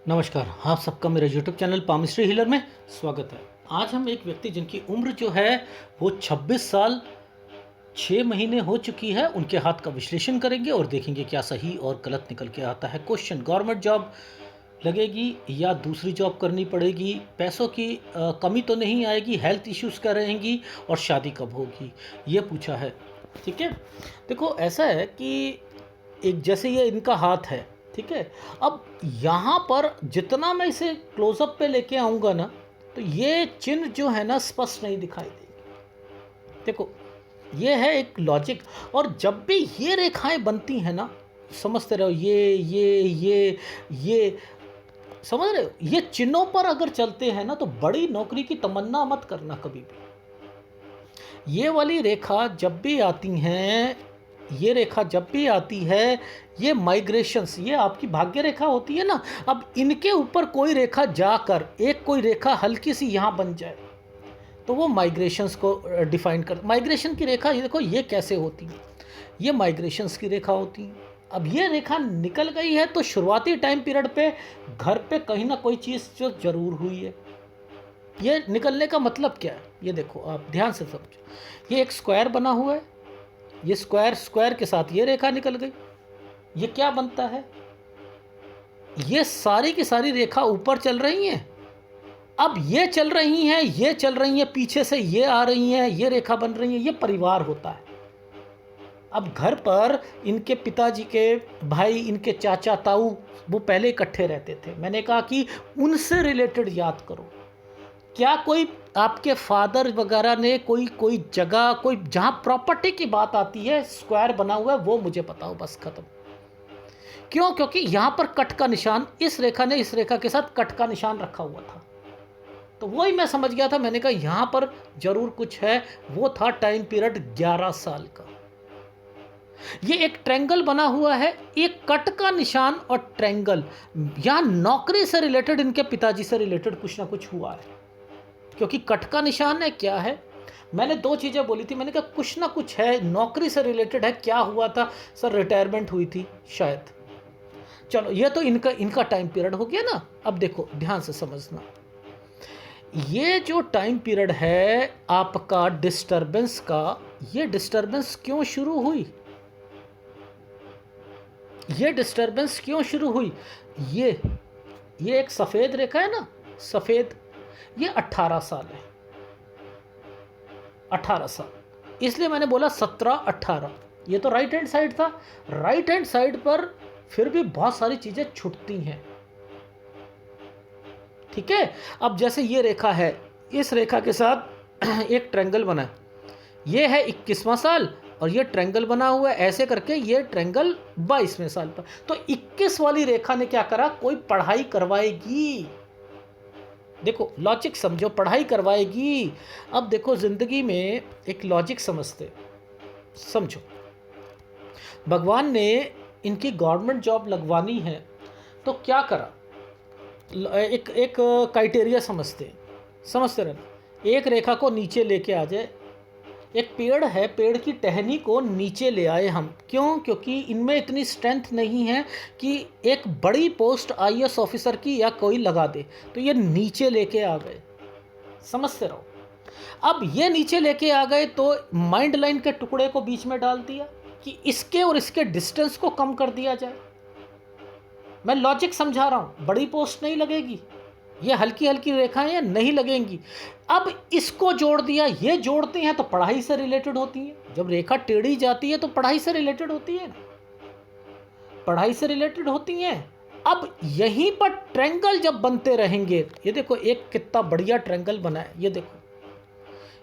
नमस्कार, आप सबका मेरे यूट्यूब चैनल पामिस्ट्री हीलर में स्वागत है। आज हम एक व्यक्ति जिनकी उम्र जो है वो 26 साल 6 महीने हो चुकी है, उनके हाथ का विश्लेषण करेंगे और देखेंगे क्या सही और गलत निकल के आता है। क्वेश्चन: गवर्नमेंट जॉब लगेगी या दूसरी जॉब करनी पड़ेगी, पैसों की कमी तो नहीं आएगी, हेल्थ इश्यूज़ क्या रहेंगी और शादी कब होगी, ये पूछा है। ठीक है, देखो ऐसा है कि एक जैसे ये इनका हाथ है, ठीक है। अब यहाँ पर जितना मैं इसे क्लोजअप पे लेके आऊँगा ना, तो ये चिन्ह जो है ना स्पष्ट नहीं दिखाई देगी। देखो ये है एक लॉजिक, और जब भी ये रेखाएं बनती हैं ना, समझते रहो, ये समझ रहे हो, ये चिन्हों पर अगर चलते हैं ना तो बड़ी नौकरी की तमन्ना मत करना कभी भी। ये वाली रेखा जब भी आती हैं, ये रेखा जब भी आती है, ये माइग्रेशंस, ये आपकी भाग्य रेखा होती है ना। अब इनके ऊपर कोई रेखा जाकर एक कोई रेखा हल्की सी यहाँ बन जाए तो वो माइग्रेशंस को डिफाइन कर, माइग्रेशन की रेखा ये देखो ये कैसे होती है, ये माइग्रेशंस की रेखा होती है। अब ये रेखा निकल गई है तो शुरुआती टाइम पीरियड पे घर पे कहीं ना कोई चीज़ जो जरूर हुई है। ये निकलने का मतलब क्या है, ये देखो आप ध्यान से समझो। ये एक स्क्वायर बना हुआ है, ये स्क्वायर के साथ ये रेखा निकल गई, ये क्या बनता है, ये सारी की सारी रेखा ऊपर चल रही हैं। अब ये चल रही हैं, ये चल रही हैं, पीछे से ये आ रही हैं, ये रेखा बन रही है, ये परिवार होता है। अब घर पर इनके पिताजी के भाई, इनके चाचा ताऊ, वो पहले इकट्ठे रहते थे। मैंने कहा कि उनसे रिलेटेड याद करो। क्या कोई आपके फादर वगैरह ने कोई जगह, कोई जहाँ प्रॉपर्टी की बात आती है स्क्वायर बना हुआ है, वो मुझे बताओ, बस खत्म। क्यों? क्योंकि यहाँ पर कट का निशान, इस रेखा ने इस रेखा के साथ कट का निशान रखा हुआ था, तो वही मैं समझ गया था। मैंने कहा यहाँ पर जरूर कुछ है। वो था टाइम पीरियड 11 साल का। ये एक ट्रायंगल बना हुआ है, एक कट का निशान और ट्रायंगल, यहाँ नौकरी से रिलेटेड, इनके पिताजी से रिलेटेड कुछ ना कुछ हुआ है। क्योंकि कट का निशान है, क्या है, मैंने दो चीज़ें बोली थी। मैंने कहा कुछ ना कुछ है, नौकरी से रिलेटेड है। क्या हुआ था सर? रिटायरमेंट हुई थी शायद। चलो ये तो इनका टाइम पीरियड हो गया ना। अब देखो ध्यान से समझना, ये जो टाइम पीरियड है आपका डिस्टरबेंस का, ये डिस्टरबेंस क्यों शुरू हुई, ये डिस्टरबेंस क्यों शुरू हुई? ये एक सफ़ेद रेखा है ना, सफ़ेद, ये 18 साल है, 18 साल। इसलिए मैंने बोला 17 18। ये तो राइट हैंड साइड था। राइट हैंड साइड पर फिर भी बहुत सारी चीज़ें छूटती हैं, ठीक है। अब जैसे ये रेखा है, इस रेखा के साथ एक ट्रायंगल बना है, ये है 21वां साल, और ये ट्रायंगल बना हुआ है ऐसे करके, ये ट्रायंगल 22वें साल पर। तो 21 वाली रेखा ने क्या करा, कोई पढ़ाई करवाएगी। देखो लॉजिक समझो, पढ़ाई करवाएगी। अब देखो जिंदगी में एक लॉजिक समझते, समझो, भगवान ने इनकी गवर्नमेंट जॉब लगवानी है तो क्या करा, एक क्राइटेरिया समझते रहना। एक रेखा को नीचे लेके आ जाए, एक पेड़ है, पेड़ की टहनी को नीचे ले आए हम। क्यों? क्योंकि इनमें इतनी स्ट्रेंथ नहीं है कि एक बड़ी पोस्ट आईएएस ऑफिसर की या कोई लगा दे, तो ये नीचे लेके आ गए। समझते रहो। अब ये नीचे लेके आ गए तो माइंड लाइन के टुकड़े को बीच में डाल दिया कि इसके और इसके डिस्टेंस को कम कर दिया जाए। मैं लॉजिक समझा रहा हूं, बड़ी पोस्ट नहीं लगेगी, ये हल्की हल्की रेखाएं हैं, नहीं लगेंगी। अब इसको जोड़ दिया, ये जोड़ते हैं तो पढ़ाई से रिलेटेड होती है। जब रेखा टेढ़ी जाती है तो पढ़ाई से रिलेटेड होती है, पढ़ाई से रिलेटेड होती है। अब यहीं पर ट्रायंगल जब बनते रहेंगे, ये देखो एक कितना बढ़िया ट्रायंगल बना है, ये देखो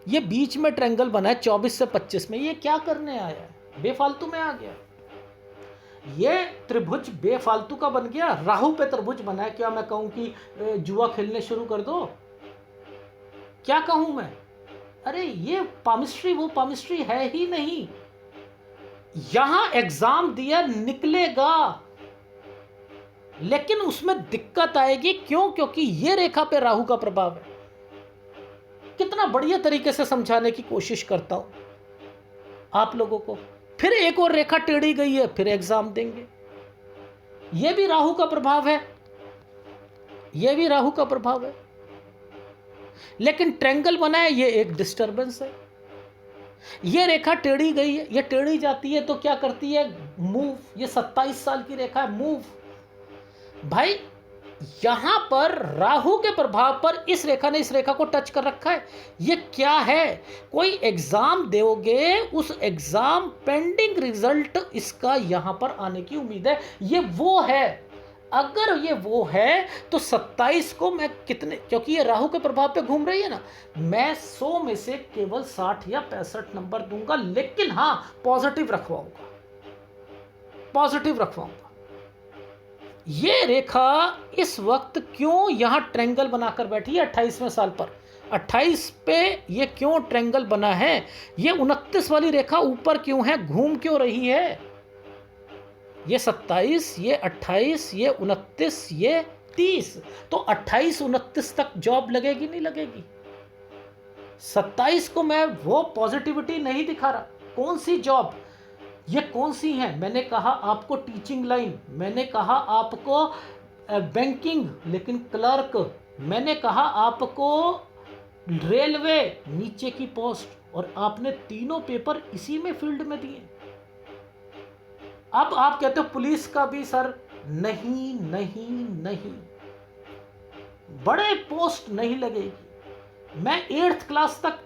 ये बीच में ट्रायंगल बना है 24 से 25 में। ये क्या करने आया है? बेफालतू में आ गया। ये त्रिभुज बेफालतू का बन गया, राहु पे त्रिभुज बना है। क्या मैं कहूं कि जुआ खेलने शुरू कर दो? क्या कहूं मैं? अरे ये पामिस्ट्री वो पामिस्ट्री है ही नहीं। यहां एग्जाम दिया निकलेगा, लेकिन उसमें दिक्कत आएगी। क्यों? क्योंकि ये रेखा पे राहु का प्रभाव है। कितना बढ़िया तरीके से समझाने की कोशिश करता हूं आप लोगों को। फिर एक और रेखा टेढ़ी गई है, फिर एग्जाम देंगे। यह भी राहु का प्रभाव है। ये भी राहु का प्रभाव है। लेकिन ट्रायंगल बना है, ये एक डिस्टरबेंस है। ये रेखा टेढ़ी गई है, ये टेढ़ी जाती है तो क्या करती है? मूव। ये 27 साल की रेखा है, मूव। भाई यहां पर राहु के प्रभाव पर इस रेखा ने इस रेखा को टच कर रखा है। ये क्या है? कोई एग्जाम दोगे, उस एग्जाम पेंडिंग रिजल्ट इसका यहां पर आने की उम्मीद है। ये वो है। अगर ये वो है तो 27 को मैं कितने, क्योंकि ये राहु के प्रभाव पे घूम रही है ना, मैं 100 में से केवल 60 या 65 नंबर दूंगा। लेकिन हाँ, पॉजिटिव रखवाऊंगा, पॉजिटिव रखवाऊंगा। ये रेखा इस वक्त क्यों यहां ट्रायंगल बनाकर बैठी है 28वें साल पर? 28 पे ये क्यों ट्रायंगल बना है? ये 29 वाली रेखा ऊपर क्यों है, घूम क्यों रही है? ये 27, ये 28, ये 29, ये 30। तो 28 29 तक जॉब लगेगी नहीं लगेगी? 27 को मैं वो पॉजिटिविटी नहीं दिखा रहा। कौन सी जॉब? ये कौन सी है? मैंने कहा आपको टीचिंग लाइन, मैंने कहा आपको बैंकिंग लेकिन क्लर्क, मैंने कहा आपको रेलवे नीचे की पोस्ट, और आपने तीनों पेपर इसी में फील्ड में दिए। अब आप कहते हो पुलिस का भी सर, नहीं नहीं नहीं, बड़े पोस्ट नहीं लगेगी। मैं 8th क्लास तक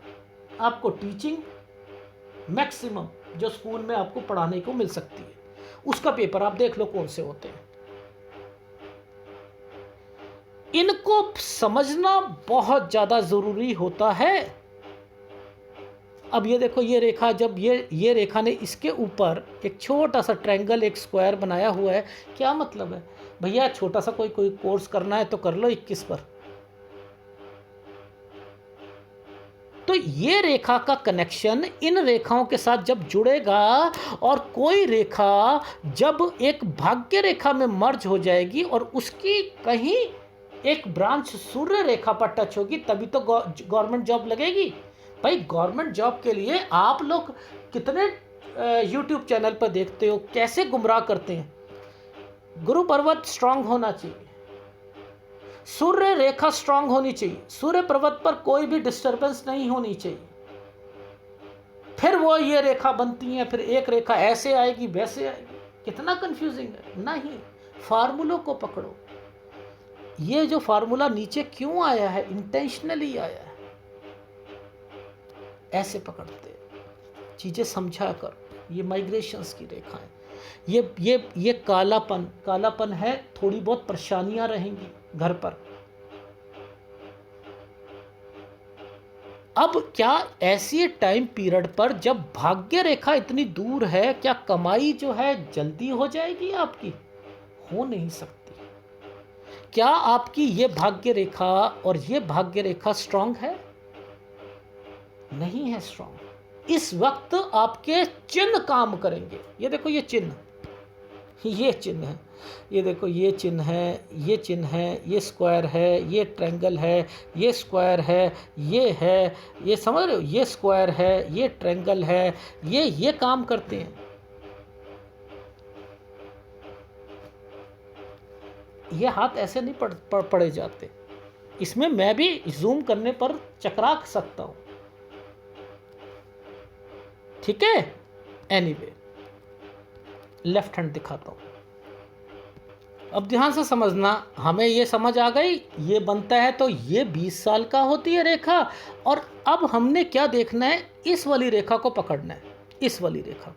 आपको टीचिंग मैक्सिमम जो स्कूल में आपको पढ़ाने को मिल सकती है, उसका पेपर आप देख लो कौन से होते हैं। इनको समझना बहुत ज्यादा जरूरी होता है। अब ये देखो, ये रेखा जब ये रेखा ने इसके ऊपर एक छोटा सा ट्रायंगल, एक स्क्वायर बनाया हुआ है, क्या मतलब है? भैया छोटा सा कोई कोर्स करना है तो कर लो 21 पर। तो ये रेखा का कनेक्शन इन रेखाओं के साथ जब जुड़ेगा, और कोई रेखा जब एक भाग्य रेखा में मर्ज हो जाएगी और उसकी कहीं एक ब्रांच सूर्य रेखा पर टच होगी, तभी तो गवर्नमेंट जॉब लगेगी। भाई गवर्नमेंट जॉब के लिए आप लोग कितने यूट्यूब चैनल पर देखते हो, कैसे गुमराह करते हैं। गुरु पर्वत स्ट्रांग होना चाहिए, सूर्य रेखा स्ट्रांग होनी चाहिए, सूर्य पर्वत पर कोई भी डिस्टरबेंस नहीं होनी चाहिए। फिर वो ये रेखा बनती है, फिर एक रेखा ऐसे आएगी वैसे आएगी, कितना कंफ्यूजिंग है। नहीं, फार्मूलों को पकड़ो। ये जो फार्मूला नीचे क्यों आया है, इंटेंशनली आया है, ऐसे पकड़ते चीजें समझा कर। ये माइग्रेशंस की रेखा है, ये कालापन है, थोड़ी बहुत परेशानियां रहेंगी घर पर। अब क्या ऐसी टाइम पीरियड पर जब भाग्य रेखा इतनी दूर है, क्या कमाई जो है जल्दी हो जाएगी आपकी? हो नहीं सकती। क्या आपकी ये भाग्य रेखा और ये भाग्य रेखा स्ट्रांग है? नहीं है स्ट्रांग। इस वक्त आपके चिन्ह काम करेंगे। ये देखो, ये चिन्ह, ये चिन्ह है, ये देखो, ये चिन्ह है, ये चिन्ह है, ये स्क्वायर है, ये ट्रायंगल है, ये स्क्वायर है, ये समझ रहे हो, ये स्क्वायर है, ये ट्रायंगल है, ये काम करते हैं। ये हाथ ऐसे नहीं पड़े जाते। इसमें मैं भी जूम करने पर चकरा सकता हूं, ठीक है। एनीवे, लेफ्ट हैंड दिखाता हूं। अब ध्यान से समझना, हमें ये समझ आ गई, ये बनता है तो ये 20 साल का होती है रेखा। और अब हमने क्या देखना है, इस वाली रेखा को पकड़ना है, इस वाली रेखा को।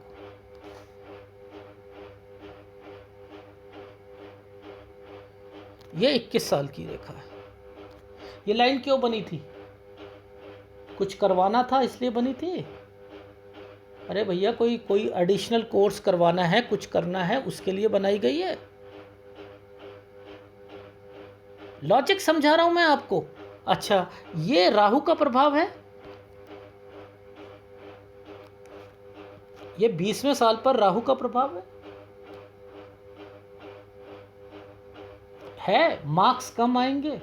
ये 21 साल की रेखा है। ये लाइन क्यों बनी थी? कुछ करवाना था इसलिए बनी थी? अरे भैया, कोई एडिशनल कोर्स करवाना है, कुछ करना है, उसके लिए बनाई गई है। लॉजिक समझा रहा हूं मैं आपको। अच्छा, ये राहु का प्रभाव है। ये 20वें साल पर राहु का प्रभाव है। मार्क्स कम आएंगे।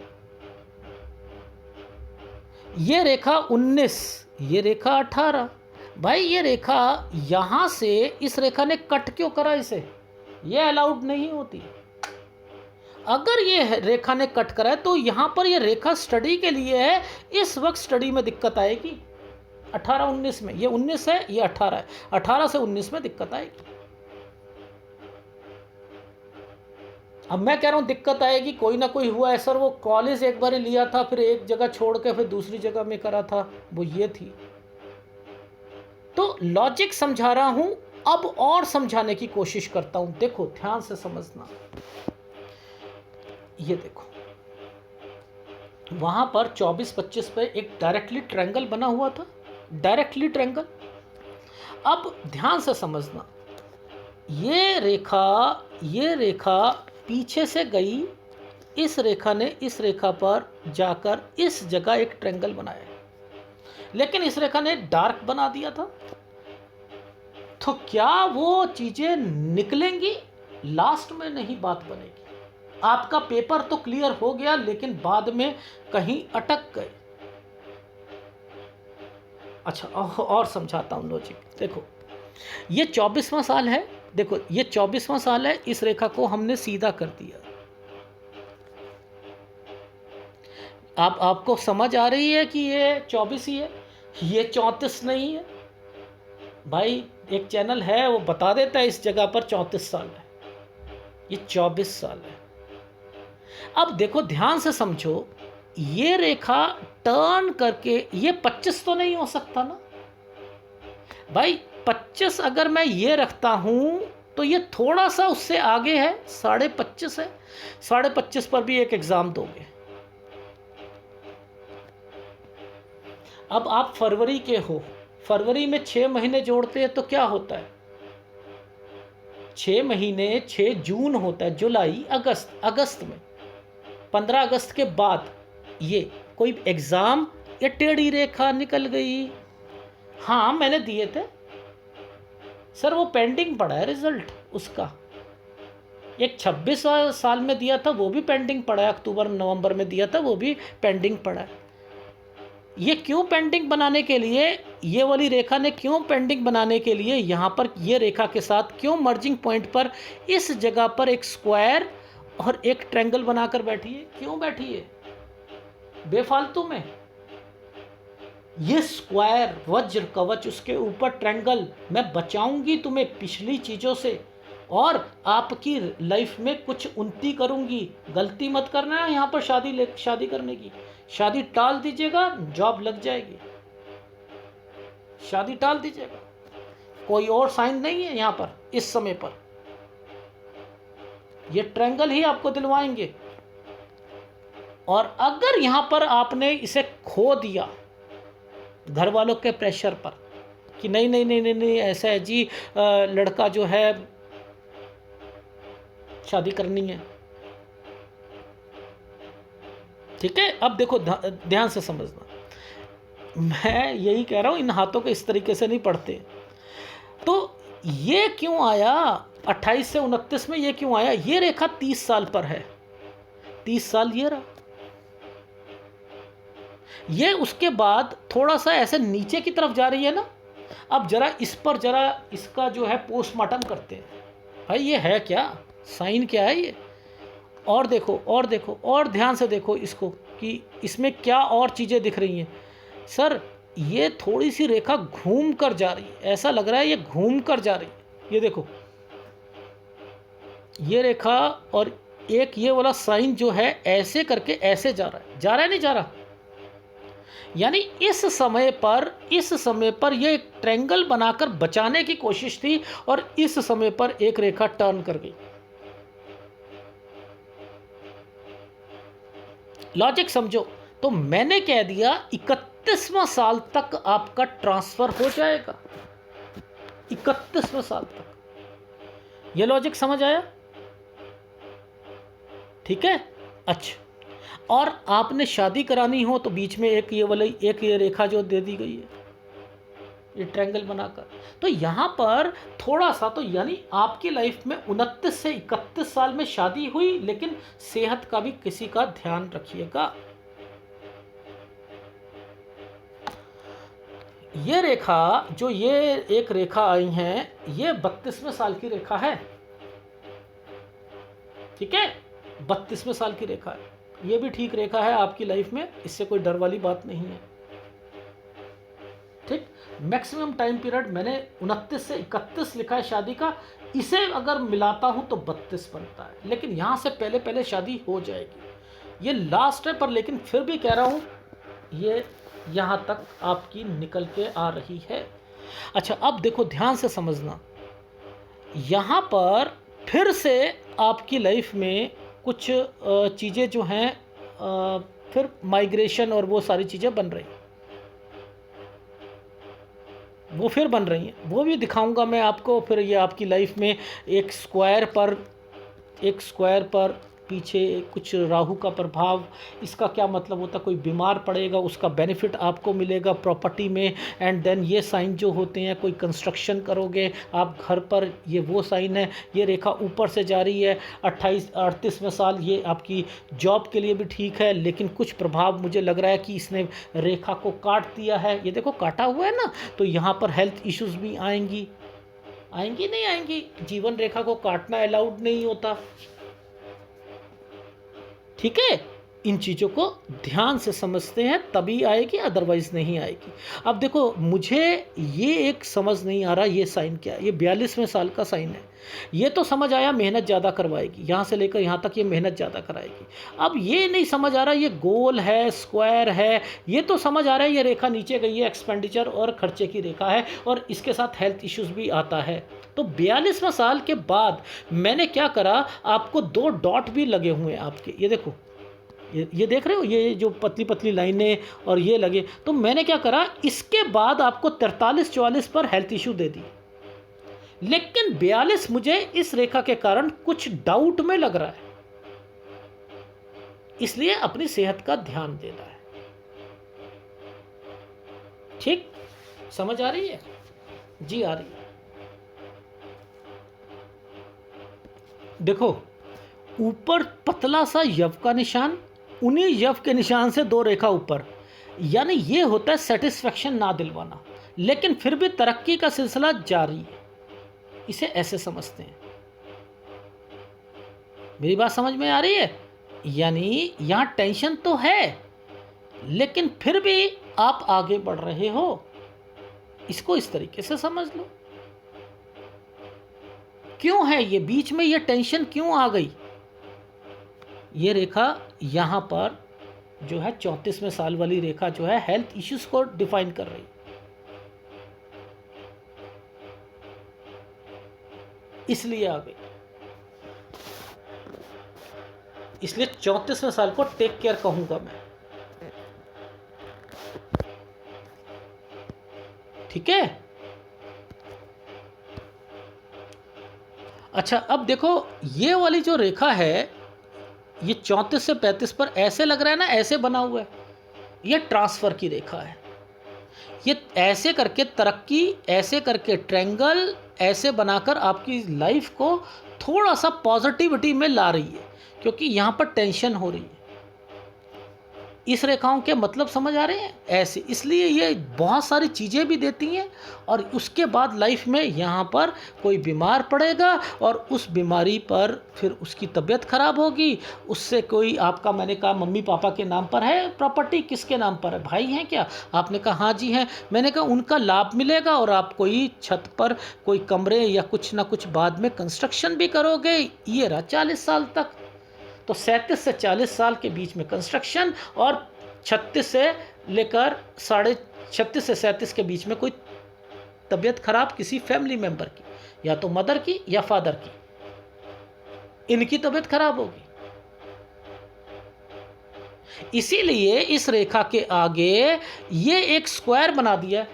ये रेखा 19, ये रेखा 18। भाई ये रेखा यहां से, इस रेखा ने कट क्यों करा इसे? ये अलाउड नहीं होती। अगर ये रेखा ने कट करा है तो यहाँ पर ये रेखा स्टडी के लिए है, इस वक्त स्टडी में दिक्कत आएगी। 18-19 में, ये 19 है, ये 18 है, 18 से 19 में दिक्कत आएगी। अब मैं कह रहा हूँ दिक्कत आएगी, कोई ना कोई हुआ है सर, वो कॉलेज एक बार लिया था, फिर एक जगह छोड़ के फिर दूसरी जगह में करा था, वो ये थी। तो लॉजिक समझा रहा हूँ, अब और समझाने की कोशिश करता हूँ। देखो ध्यान से समझना, ये देखो वहां पर 24-25 पे एक डायरेक्टली ट्रायंगल बना हुआ था, डायरेक्टली ट्रायंगल। अब ध्यान से समझना, ये रेखा पीछे से गई, इस रेखा ने इस रेखा पर जाकर इस जगह एक ट्रायंगल बनाया, लेकिन इस रेखा ने डार्क बना दिया था। तो क्या वो चीजें निकलेंगी? लास्ट में नहीं बात बनेगी। आपका पेपर तो क्लियर हो गया, लेकिन बाद में कहीं अटक गए। अच्छा और समझाता हूं लॉजिक। देखो ये 24वां साल है, देखो ये 24वां साल है, इस रेखा को हमने सीधा कर दिया। आपको समझ आ रही है कि ये 24 ही है, ये 34 नहीं है भाई। एक चैनल है वो बता देता है इस जगह पर 34 साल है, ये 24 साल है। अब देखो ध्यान से समझो, ये रेखा टर्न करके, ये 25 तो नहीं हो सकता ना भाई। 25 अगर मैं ये रखता हूं तो ये थोड़ा सा उससे आगे है, 25.5 है। 25.5 पर भी एक एग्जाम दोगे। अब आप फरवरी के हो, फरवरी में 6 महीने जोड़ते हैं तो क्या होता है? 6 महीने, 6 जून होता है, जुलाई, अगस्त में 15 अगस्त के बाद ये कोई एग्जाम या टेढ़ी रेखा निकल गई। हाँ मैंने दिए थे सर, वो पेंडिंग पड़ा है रिजल्ट उसका। एक 26 साल में दिया था, वो भी पेंडिंग पड़ा है, अक्टूबर नवंबर में दिया था, वो भी पेंडिंग पड़ा है। ये क्यों पेंडिंग बनाने के लिए, ये वाली रेखा ने क्यों पेंडिंग बनाने के लिए यहाँ पर ये रेखा के साथ क्यों मर्जिंग पॉइंट पर इस जगह पर एक स्क्वायर और एक ट्रायंगल बनाकर बैठी है? क्यों बैठी है बेफालतू में? ये स्क्वायर, वज्र कवच, उसके ऊपर ट्रायंगल, मैं बचाऊंगी तुम्हें पिछली चीज़ों से और आपकी लाइफ में कुछ उन्नति करूंगी। गलती मत करना है यहाँ पर शादी करने की। शादी टाल दीजिएगा, जॉब लग जाएगी। शादी टाल दीजिएगा, कोई और साइन नहीं है यहाँ पर इस समय पर। ये ट्रायंगल ही आपको दिलवाएंगे। और अगर यहाँ पर आपने इसे खो दिया घर वालों के प्रेशर पर कि नहीं नहीं नहीं नहीं, नहीं ऐसा है जी, लड़का जो है शादी करनी है, ठीक है। अब देखो ध्यान से समझना, मैं यही कह रहा हूं, इन हाथों को इस तरीके से नहीं पढ़ते। तो ये क्यों आया 28 से 29 में, ये क्यों आया? ये रेखा 30 साल पर है, 30 साल ये रहा। ये उसके बाद थोड़ा सा ऐसे नीचे की तरफ जा रही है ना। अब जरा इस पर जरा इसका जो है पोस्टमार्टम करते हैं, भाई ये है क्या, साइन क्या है ये? और देखो और देखो और ध्यान से देखो इसको कि इसमें क्या और चीज़ें दिख रही हैं। सर ये थोड़ी सी रेखा घूम कर जा रही है, ऐसा लग रहा है ये घूम कर जा रही है। ये देखो ये रेखा और एक ये वाला साइन जो है ऐसे करके ऐसे जा रहा है नहीं जा रहा? यानी इस समय पर ये एक ट्रायंगल बनाकर बचाने की कोशिश थी और इस समय पर एक रेखा टर्न कर गई। लॉजिक समझो। तो मैंने कह दिया 31वां साल तक आपका ट्रांसफर हो जाएगा, 31वें साल तक। ये लॉजिक समझ आया? ठीक है। अच्छा, और आपने शादी करानी हो तो बीच में एक ये रेखा जो दे दी गई है, ये ट्रायंगल बनाकर। तो यहाँ पर थोड़ा सा तो यानी आपकी लाइफ में 29 से 31 साल में शादी हुई, लेकिन सेहत का भी किसी का ध्यान रखिएगा। ये रेखा जो ये एक रेखा आई है, ये 32वें साल की रेखा है, ठीक है। 32वें साल की रेखा है, ये भी ठीक रेखा है आपकी लाइफ में, इससे कोई डर वाली बात नहीं है। ठीक, मैक्सिमम टाइम पीरियड मैंने 29 से 31 लिखा है शादी का, इसे अगर मिलाता हूं तो 32 बनता है, लेकिन यहां से पहले पहले शादी हो जाएगी। ये लास्ट है, पर लेकिन फिर भी कह रहा हूं ये यहां तक आपकी निकल के आ रही है। अच्छा, अब देखो ध्यान से समझना, यहां पर फिर से आपकी लाइफ में कुछ चीज़ें जो हैं फिर माइग्रेशन और वो सारी चीज़ें बन रही, वो फिर बन रही हैं, वो भी दिखाऊंगा मैं आपको। फिर ये आपकी लाइफ में एक स्क्वायर पर पीछे कुछ राहु का प्रभाव, इसका क्या मतलब होता है, कोई बीमार पड़ेगा उसका बेनिफिट आपको मिलेगा प्रॉपर्टी में। एंड देन ये साइन जो होते हैं, कोई कंस्ट्रक्शन करोगे आप घर पर, ये वो साइन है। ये रेखा ऊपर से जा रही है 38वें साल, ये आपकी जॉब के लिए भी ठीक है, लेकिन कुछ प्रभाव मुझे लग रहा है कि इसने रेखा को काट दिया है। ये देखो काटा हुआ है ना, तो यहाँ पर हेल्थ इश्यूज भी आएंगी नहीं आएंगी, जीवन रेखा को काटना अलाउड नहीं होता। ठीक है, इन चीज़ों को ध्यान से समझते हैं तभी आएगी, अदरवाइज नहीं आएगी। अब देखो मुझे ये एक समझ नहीं आ रहा, ये साइन क्या है, ये 42वें साल का साइन है। ये तो समझ आया मेहनत ज़्यादा करवाएगी, यहाँ से लेकर यहाँ तक ये मेहनत ज़्यादा कराएगी। अब ये नहीं समझ आ रहा ये गोल है, स्क्वायर है, ये तो समझ आ रहा है ये रेखा नीचे गई है, एक्सपेंडिचर और खर्चे की रेखा है, और इसके साथ हेल्थ इश्यूज भी आता है। तो 42वें साल के बाद मैंने क्या करा, आपको 2 डॉट भी लगे हुए हैं आपके, ये देखो, ये देख रहे हो, ये जो पतली पतली लाइनें और ये लगे, तो मैंने क्या करा, इसके बाद आपको 43-44 पर हेल्थ इशू दे दी। लेकिन 42 मुझे इस रेखा के कारण कुछ डाउट में लग रहा है, इसलिए अपनी सेहत का ध्यान देना है। ठीक, समझ आ रही है जी? आ रही है। देखो ऊपर पतला सा यव का निशान, उन्हीं यव के निशान से 2 रेखा ऊपर, यानी ये होता है सेटिस्फैक्शन ना दिलवाना, लेकिन फिर भी तरक्की का सिलसिला जारी है, इसे ऐसे समझते हैं। मेरी बात समझ में आ रही है? यानी यहां टेंशन तो है, लेकिन फिर भी आप आगे बढ़ रहे हो, इसको इस तरीके से समझ लो। क्यों है ये बीच में, ये टेंशन क्यों आ गई? ये रेखा यहाँ पर जो है 34वें साल वाली रेखा जो है हेल्थ इश्यूज को डिफाइन कर रही, इसलिए आ गई। इसलिए 34वें साल को टेक केयर कहूंगा मैं। ठीक है, अच्छा अब देखो ये वाली जो रेखा है, ये 34 से 35 पर ऐसे लग रहा है ना, ऐसे बना हुआ है, ये ट्रांसफर की रेखा है। ये ऐसे करके तरक्की, ऐसे करके ट्रायंगल, ऐसे बनाकर आपकी लाइफ को थोड़ा सा पॉजिटिविटी में ला रही है, क्योंकि यहाँ पर टेंशन हो रही है। इस रेखाओं के मतलब समझ आ रहे हैं ऐसे, इसलिए ये बहुत सारी चीज़ें भी देती हैं, और उसके बाद लाइफ में यहाँ पर कोई बीमार पड़ेगा और उस बीमारी पर फिर उसकी तबीयत खराब होगी, उससे कोई आपका, मैंने कहा मम्मी पापा के नाम पर है प्रॉपर्टी, किसके नाम पर है, भाई हैं क्या? आपने कहा हाँ जी हैं। मैंने कहा उनका लाभ मिलेगा, और आप कोई छत पर कोई कमरे या कुछ ना कुछ बाद में कंस्ट्रक्शन भी करोगे। ये रहा 40 साल तक, तो 37 से 40 साल के बीच में कंस्ट्रक्शन, और 36 से लेकर 36 से 37 के बीच में कोई तबीयत खराब किसी फैमिली मेंबर की, या तो मदर की या फादर की, इनकी तबीयत खराब होगी। इसीलिए इस रेखा के आगे ये एक स्क्वायर बना दिया।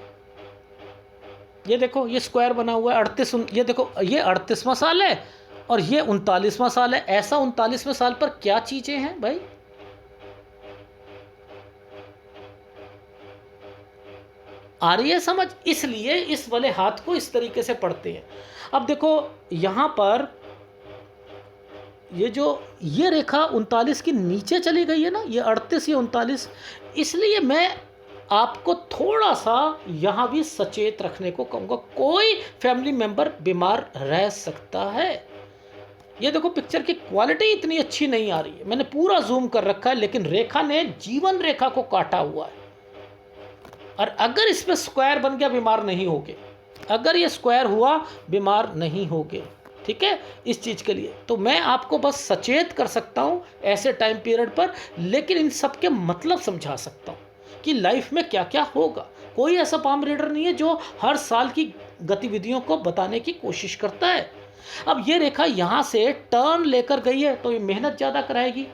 ये देखो ये स्क्वायर बना हुआ है 38, ये देखो ये 38वां साल है और ये 39वां साल है। ऐसा 39वें साल पर क्या चीजें हैं भाई? आ रही है समझ? इसलिए इस वाले हाथ को इस तरीके से पढ़ते हैं। अब देखो यहां पर ये रेखा 39 की नीचे चली गई है ना, ये 38, ये 39, इसलिए मैं आपको थोड़ा सा यहां भी सचेत रखने को कहूंगा। कोई फैमिली मेंबर बीमार रह सकता है, ये देखो पिक्चर की क्वालिटी इतनी अच्छी नहीं आ रही है, मैंने पूरा जूम कर रखा है, लेकिन रेखा ने जीवन रेखा को काटा हुआ है। और अगर इस पर स्क्वायर बन गया बीमार नहीं होगे, अगर ये स्क्वायर हुआ बीमार नहीं होगे। ठीक है, इस चीज़ के लिए तो मैं आपको बस सचेत कर सकता हूँ ऐसे टाइम पीरियड पर, लेकिन इन सब के मतलब समझा सकता हूँ कि लाइफ में क्या क्या होगा। कोई ऐसा पाम रीडर नहीं है जो हर साल की गतिविधियों को बताने की कोशिश करता है। अब ये रेखा यहाँ से टर्न लेकर गई है तो ये मेहनत ज़्यादा कराएगी,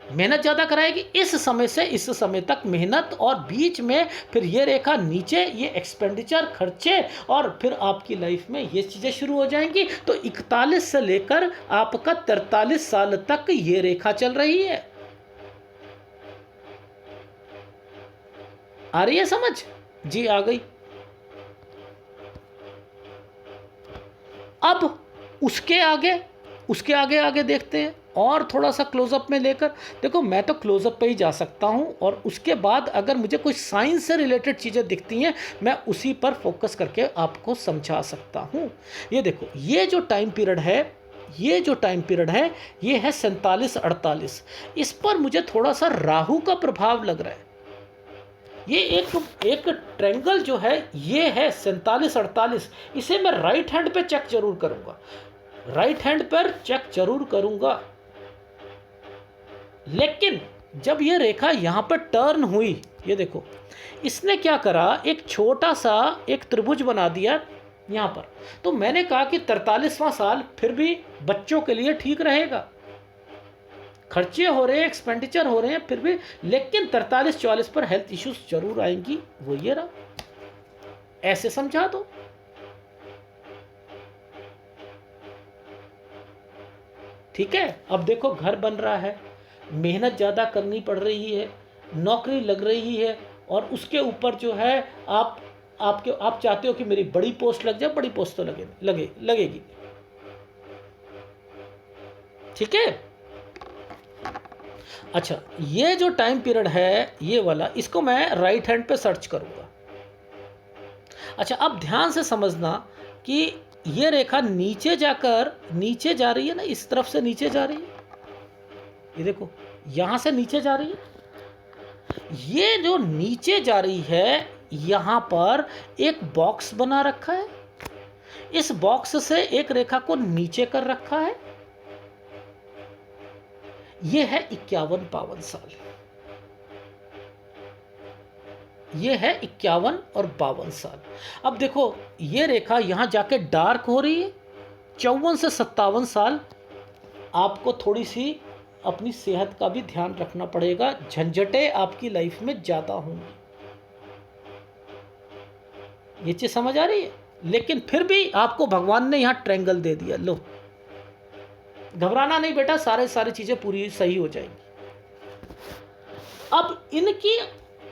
मेहनत ज़्यादा कराएगी इस समय से इस समय तक मेहनत, और बीच में फिर ये रेखा नीचे, ये एक्सपेंडिचर खर्चे, और फिर आपकी लाइफ में ये चीज़ें शुरू हो जाएंगी। तो 41 से लेकर आपका 43 साल तक ये रेखा चल रही है। आ रही है समझ? जी आ गई। अब उसके आगे आगे देखते हैं और थोड़ा सा क्लोजअप में लेकर। देखो मैं तो क्लोजअप पे ही जा सकता हूँ, और उसके बाद अगर मुझे कुछ साइंस से रिलेटेड चीज़ें दिखती हैं मैं उसी पर फोकस करके आपको समझा सकता हूँ। ये देखो ये जो टाइम पीरियड है, ये है 47-48। इस पर मुझे थोड़ा सा राहु का प्रभाव लग रहा है। ये एक ट्रेंगल जो है ये है 47-48। इसे मैं राइट हैंड पे चेक जरूर करूंगा, राइट हैंड पर चेक जरूर करूंगा। लेकिन जब ये रेखा यहां पर टर्न हुई, ये देखो इसने क्या करा, एक छोटा सा एक त्रिभुज बना दिया यहां पर। तो मैंने कहा कि 43वां साल फिर भी बच्चों के लिए ठीक रहेगा, खर्चे हो रहे हैं, एक्सपेंडिचर हो रहे हैं फिर भी, लेकिन 43-44 पर हेल्थ इश्यूज जरूर आएंगी। वो ये रहा, ऐसे समझा दो। ठीक है, अब देखो घर बन रहा है, मेहनत ज़्यादा करनी पड़ रही है, नौकरी लग रही है, और उसके ऊपर जो है आप चाहते हो कि मेरी बड़ी पोस्ट लग जाए। बड़ी पोस्ट तो लगेगी। ठीक है, अच्छा ये जो टाइम पीरियड है ये वाला, इसको मैं राइट हैंड पे सर्च करूंगा। अच्छा अब ध्यान से समझना कि ये रेखा नीचे जा रही है ना, इस तरफ से नीचे जा रही है। ये देखो यहां से नीचे जा रही है। ये जो नीचे जा रही है यहां पर एक बॉक्स बना रखा है, इस बॉक्स से एक रेखा को नीचे कर रखा है। ये है 51-52 साल, ये है 51 और 52 साल। अब देखो ये रेखा यहां जाके डार्क हो रही है। 54 से 57 साल आपको थोड़ी सी अपनी सेहत का भी ध्यान रखना पड़ेगा, झंझटें आपकी लाइफ में ज़्यादा होंगी। ये चीज़ समझ आ रही है? लेकिन फिर भी आपको भगवान ने यहाँ ट्रायंगल दे दिया, लो घबराना नहीं बेटा, सारी चीज़ें पूरी सही हो जाएंगी। अब इनकी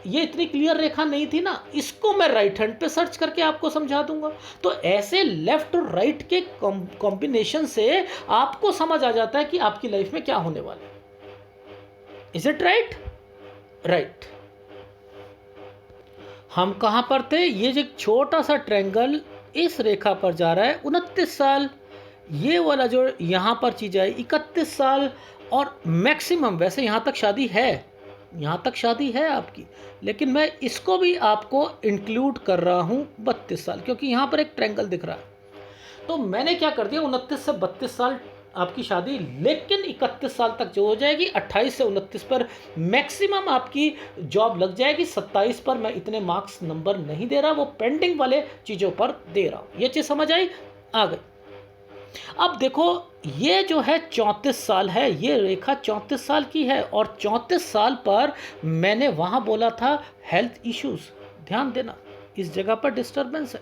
ये इतनी क्लियर रेखा नहीं थी ना, इसको मैं राइट हैंड पे सर्च करके आपको समझा दूंगा। तो ऐसे लेफ्ट और राइट के कॉम्बिनेशन से आपको समझ आ जाता है कि आपकी लाइफ में क्या होने वाला है। Is it right? राइट। हम कहां पर थे? ये जो छोटा सा ट्रायंगल इस रेखा पर जा रहा है 29 साल, ये वाला जो यहां पर चीज है 31 साल, और मैक्सिमम वैसे यहां तक शादी है, यहाँ तक शादी है आपकी, लेकिन मैं इसको भी आपको इंक्लूड कर रहा हूँ 32 साल, क्योंकि यहाँ पर एक ट्रायंगल दिख रहा है। तो मैंने क्या कर दिया, 29 से 32 साल आपकी शादी, लेकिन 31 साल तक जो हो जाएगी, 28 से 29 पर मैक्सिमम आपकी जॉब लग जाएगी। 27 पर मैं इतने मार्क्स नंबर नहीं दे रहा, वो पेंडिंग वाले चीज़ों पर दे रहा हूँ। ये चीज़ समझ आई? आ गई। अब देखो ये जो है 34 साल है, ये रेखा 34 साल की है, और 34 साल पर मैंने वहाँ बोला था हेल्थ इश्यूज, ध्यान देना इस जगह पर डिस्टरबेंस है।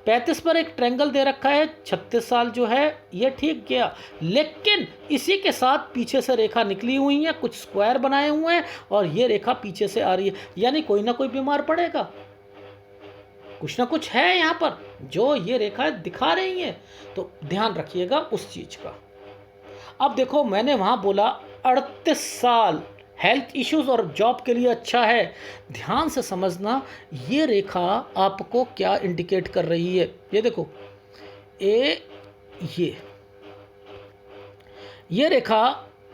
35 पर एक ट्रायंगल दे रखा है, 36 साल जो है ये ठीक गया, लेकिन इसी के साथ पीछे से रेखा निकली हुई है, कुछ स्क्वायर बनाए हुए हैं, और ये रेखा पीछे से आ रही है, यानी कोई ना कोई बीमार पड़ेगा, कुछ ना कुछ है यहाँ पर जो ये रेखाएं दिखा रही हैं। तो ध्यान रखिएगा उस चीज़ का। अब देखो मैंने वहाँ बोला 38 साल हेल्थ इश्यूज और जॉब के लिए अच्छा है। ध्यान से समझना ये रेखा आपको क्या इंडिकेट कर रही है। ये देखो ये ये रेखा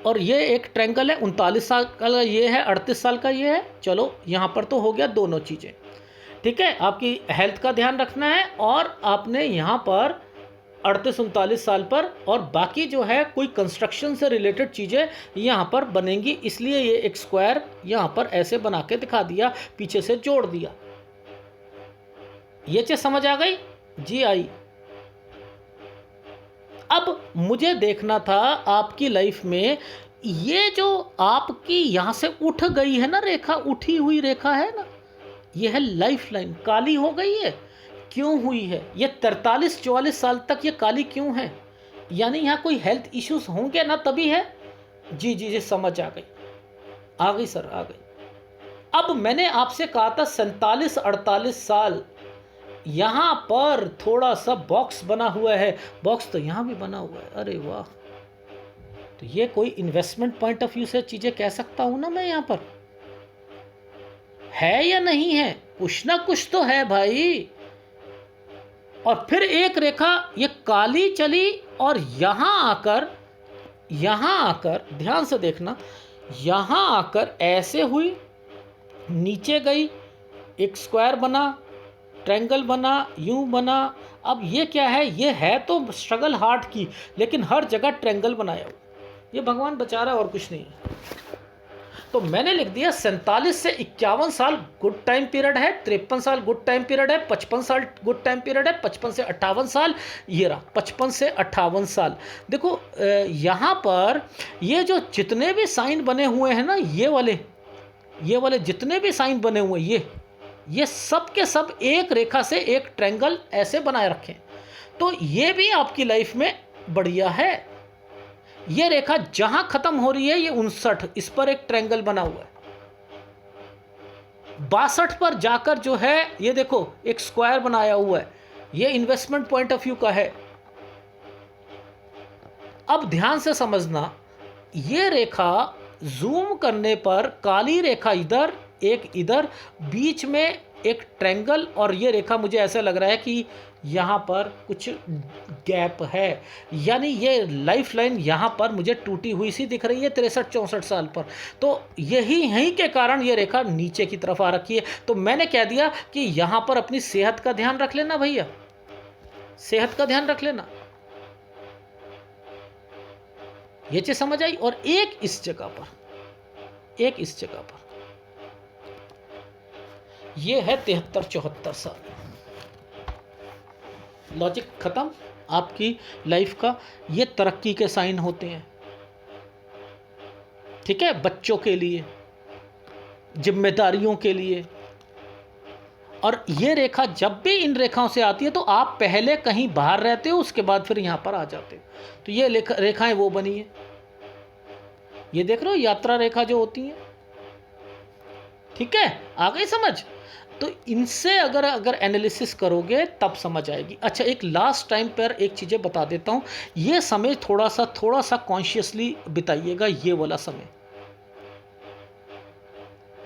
और ये एक ट्रायंगल है, 39 साल का ये है, 38 साल का ये है। चलो यहाँ पर तो हो गया दोनों चीज़ें, ठीक है। आपकी हेल्थ का ध्यान रखना है और आपने यहाँ पर 38-39 साल पर, और बाकी जो है कोई कंस्ट्रक्शन से रिलेटेड चीज़ें यहाँ पर बनेंगी, इसलिए ये एक स्क्वायर यहाँ पर ऐसे बना के दिखा दिया, पीछे से जोड़ दिया। ये चीज़ समझ आ गई जी? आई। अब मुझे देखना था आपकी लाइफ में ये जो आपकी यहाँ से उठ गई है ना रेखा, उठी हुई रेखा है ना, ये है लाइफ लाइन, काली हो गई है। क्यों हुई है ये? 43-44 साल तक ये काली क्यों है? यानी यहाँ कोई हेल्थ इश्यूज होंगे ना, तभी है। जी जी जी, समझ आ गई, आ गई सर, आ गई। अब मैंने आपसे कहा था 47-48 साल, यहाँ पर थोड़ा सा बॉक्स बना हुआ है, बॉक्स तो यहाँ भी बना हुआ है, अरे वाह। तो ये कोई इन्वेस्टमेंट पॉइंट ऑफ व्यू से चीज़ें कह सकता हूँ ना मैं, यहाँ पर है या नहीं है? कुछ ना कुछ तो है भाई। और फिर एक रेखा ये काली चली और यहाँ आकर ध्यान से देखना, यहाँ आकर ऐसे हुई, नीचे गई, एक स्क्वायर बना, ट्रायंगल बना, यूं बना। अब ये क्या है? ये है तो स्ट्रगल हार्ट की, लेकिन हर जगह ट्रायंगल बनाया हुआ, ये भगवान बचा रहा है और कुछ नहीं है। तो मैंने लिख दिया 47 से 51 साल गुड टाइम पीरियड है, 53 साल गुड टाइम पीरियड है, 55 साल गुड टाइम पीरियड है, 55 से 58 साल, ये रहा 55 से 58 साल। देखो यहाँ पर ये जो जितने भी साइन बने हुए हैं ना, ये वाले जितने भी साइन बने हुए हैं, ये सब के सब एक रेखा से एक ट्रायंगल ऐसे बनाए रखें, तो ये भी आपकी लाइफ में बढ़िया है। ये रेखा जहां खत्म हो रही है, ये 59, इस पर एक ट्रायंगल बना हुआ है। 62 पर जाकर जो है ये देखो एक स्क्वायर बनाया हुआ है, ये इन्वेस्टमेंट पॉइंट ऑफ व्यू का है। अब ध्यान से समझना, ये रेखा जूम करने पर काली रेखा इधर, एक इधर, बीच में एक ट्रायंगल, और ये रेखा मुझे ऐसा लग रहा है कि यहाँ पर कुछ गैप है, यानी ये लाइफ लाइन यहाँ पर मुझे टूटी हुई सी दिख रही है 63-64 साल पर। तो यही के कारण ये रेखा नीचे की तरफ आ रखी है। तो मैंने कह दिया कि यहाँ पर अपनी सेहत का ध्यान रख लेना भैया, सेहत का ध्यान रख लेना। ये चीज समझ आई? और एक इस जगह पर ये है 73-74 साल। लॉजिक खत्म आपकी लाइफ का। ये तरक्की के साइन होते हैं, ठीक है, बच्चों के लिए, जिम्मेदारियों के लिए। और ये रेखा जब भी इन रेखाओं से आती है तो आप पहले कहीं बाहर रहते हो, उसके बाद फिर यहाँ पर आ जाते हो। तो ये रेखाएं वो बनी है, ये देख रहे हो, यात्रा रेखा जो होती है, ठीक है, आ गई समझ? तो इनसे अगर एनालिसिस करोगे तब समझ आएगी। अच्छा, एक लास्ट टाइम पर एक चीज़ें बता देता हूँ, ये समय थोड़ा सा कॉन्शियसली बिताइएगा, ये वाला समय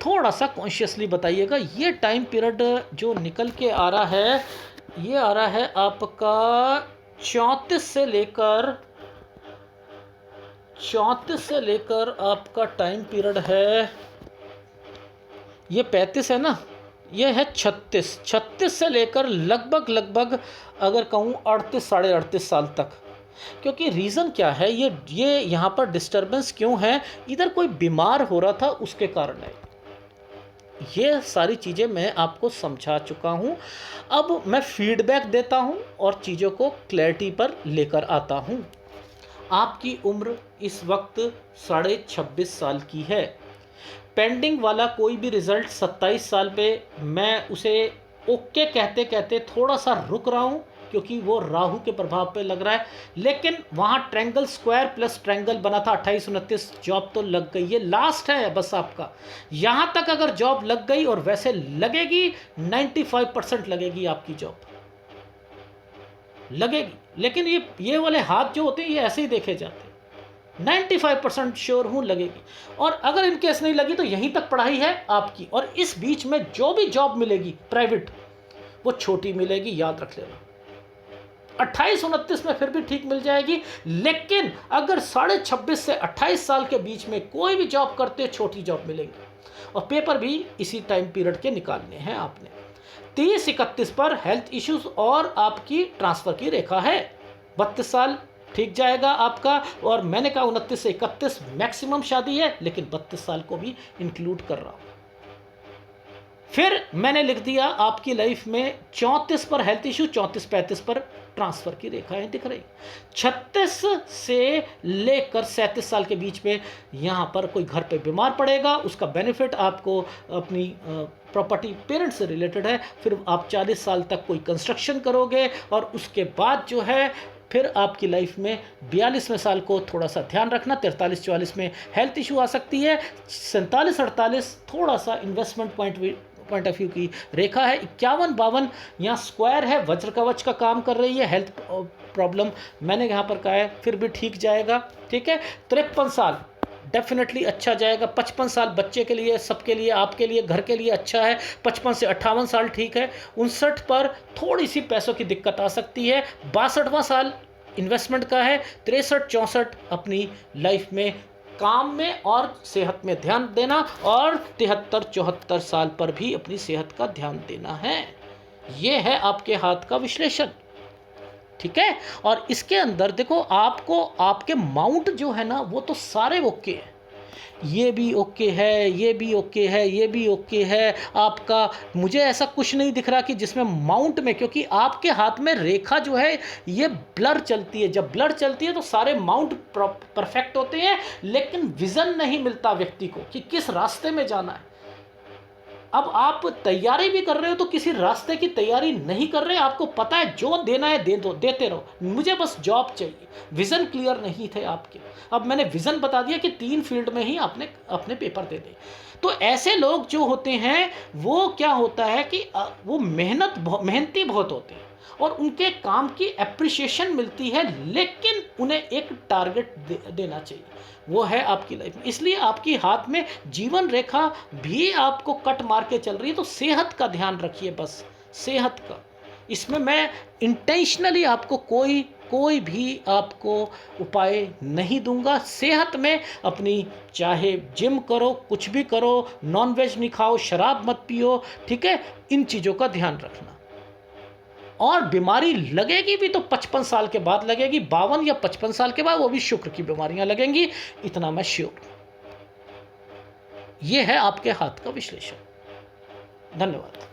थोड़ा सा कॉन्शियसली बताइएगा। ये टाइम पीरियड जो निकल के आ रहा है, ये आ रहा है आपका 34 से लेकर आपका टाइम पीरियड है, ये 35 है ना, ये है 36 से लेकर लगभग अगर कहूँ 38-38.5 साल तक। क्योंकि रीज़न क्या है, ये यहाँ पर डिस्टर्बेंस क्यों है, इधर कोई बीमार हो रहा था उसके कारण है। ये सारी चीज़ें मैं आपको समझा चुका हूँ। अब मैं फीडबैक देता हूँ और चीज़ों को क्लैरिटी पर लेकर आता हूँ। आपकी उम्र इस वक्त 26.5 साल की है। पेंडिंग वाला कोई भी रिज़ल्ट 27 साल पे मैं उसे ओके कहते कहते थोड़ा सा रुक रहा हूँ, क्योंकि वो राहु के प्रभाव पे लग रहा है। लेकिन वहाँ ट्रायंगल स्क्वायर प्लस ट्रायंगल बना था 28-29, जॉब तो लग गई। ये लास्ट है बस आपका, यहाँ तक अगर जॉब लग गई, और वैसे लगेगी 95% लगेगी आपकी जॉब लगेगी। लेकिन ये वाले हाथ जो होते हैं ये ऐसे ही देखे जाते हैं, 95% श्योर हूँ लगेगी। और अगर इनकेस नहीं लगी तो यहीं तक पढ़ाई है आपकी, और इस बीच में जो भी जॉब मिलेगी प्राइवेट वो छोटी मिलेगी, याद रख लेना। 28-29 में फिर भी ठीक मिल जाएगी। लेकिन अगर 26.5 से 28 साल के बीच में कोई भी जॉब करते हो, छोटी जॉब मिलेंगी, और पेपर भी इसी टाइम पीरियड के निकालने हैं आपने। 30-31 पर हेल्थ इश्यूज और आपकी ट्रांसफर की रेखा है। 32 साल ठीक जाएगा आपका, और मैंने कहा 29 से 31 मैक्सिमम शादी है, लेकिन 32 साल को भी इंक्लूड कर रहा हूं। फिर मैंने लिख दिया आपकी लाइफ में 34 पर हेल्थ इशू, 34-35 पर ट्रांसफर की रेखाएं दिख रही। 36 से लेकर 37 साल के बीच में यहाँ पर कोई घर पे बीमार पड़ेगा, उसका बेनिफिट आपको अपनी प्रॉपर्टी पेरेंट से रिलेटेड है। फिर आप 40 साल तक कोई कंस्ट्रक्शन करोगे, और उसके बाद जो है फिर आपकी लाइफ में 42वें साल को थोड़ा सा ध्यान रखना। 43-44 में हेल्थ इशू आ सकती है। 47-48 थोड़ा सा इन्वेस्टमेंट पॉइंट ऑफ व्यू की रेखा है। 51-52 यहाँ स्क्वायर है, वज्र कवच का काम कर रही है। हेल्थ प्रॉब्लम मैंने यहाँ पर कहा है, फिर भी ठीक जाएगा। ठीक है, 53 साल डेफिनेटली अच्छा जाएगा। 55 साल बच्चे के लिए, सबके लिए, आपके लिए, घर के लिए अच्छा है। 55 से 58 साल ठीक है। 59 पर थोड़ी सी पैसों की दिक्कत आ सकती है। 62वां साल इन्वेस्टमेंट का है। 63-64 अपनी लाइफ में काम में और सेहत में ध्यान देना, और 73-74 साल पर भी अपनी सेहत का ध्यान देना है। ये है आपके हाथ का विश्लेषण। ठीक है, और इसके अंदर देखो, आपको आपके माउंट जो है ना, वो तो सारे ओके हैं। ये भी ओके है, ये भी ओके है, ये भी ओके है आपका। मुझे ऐसा कुछ नहीं दिख रहा कि जिसमें माउंट में, क्योंकि आपके हाथ में रेखा जो है ये ब्लर चलती है। जब ब्लर चलती है तो सारे माउंट परफेक्ट होते हैं, लेकिन विजन नहीं मिलता व्यक्ति को कि किस रास्ते में जाना है। अब आप तैयारी भी कर रहे हो तो किसी रास्ते की तैयारी नहीं कर रहे। आपको पता है जो देना है दे दो, देते रहो, मुझे बस जॉब चाहिए। विज़न क्लियर नहीं थे आपके। अब मैंने विज़न बता दिया कि 3 फील्ड में ही आपने अपने पेपर दे दे। तो ऐसे लोग जो होते हैं, वो क्या होता है कि वो मेहनती बहुत होते हैं, और उनके काम की एप्रिसिएशन मिलती है, लेकिन उन्हें एक टारगेट देना चाहिए। वो है आपकी लाइफ में। इसलिए आपकी हाथ में जीवन रेखा भी आपको कट मार के चल रही है, तो सेहत का ध्यान रखिए, बस सेहत का। इसमें मैं इंटेंशनली आपको कोई भी आपको उपाय नहीं दूंगा। सेहत में अपनी, चाहे जिम करो, कुछ भी करो, नॉनवेज नहीं खाओ, शराब मत पियो, ठीक है, इन चीज़ों का ध्यान रखना। और बीमारी लगेगी भी तो 55 साल के बाद लगेगी, 52 या 55 साल के बाद, वो भी शुक्र की बीमारियां लगेंगी, इतना मैं श्योर। ये है आपके हाथ का विश्लेषण। धन्यवाद।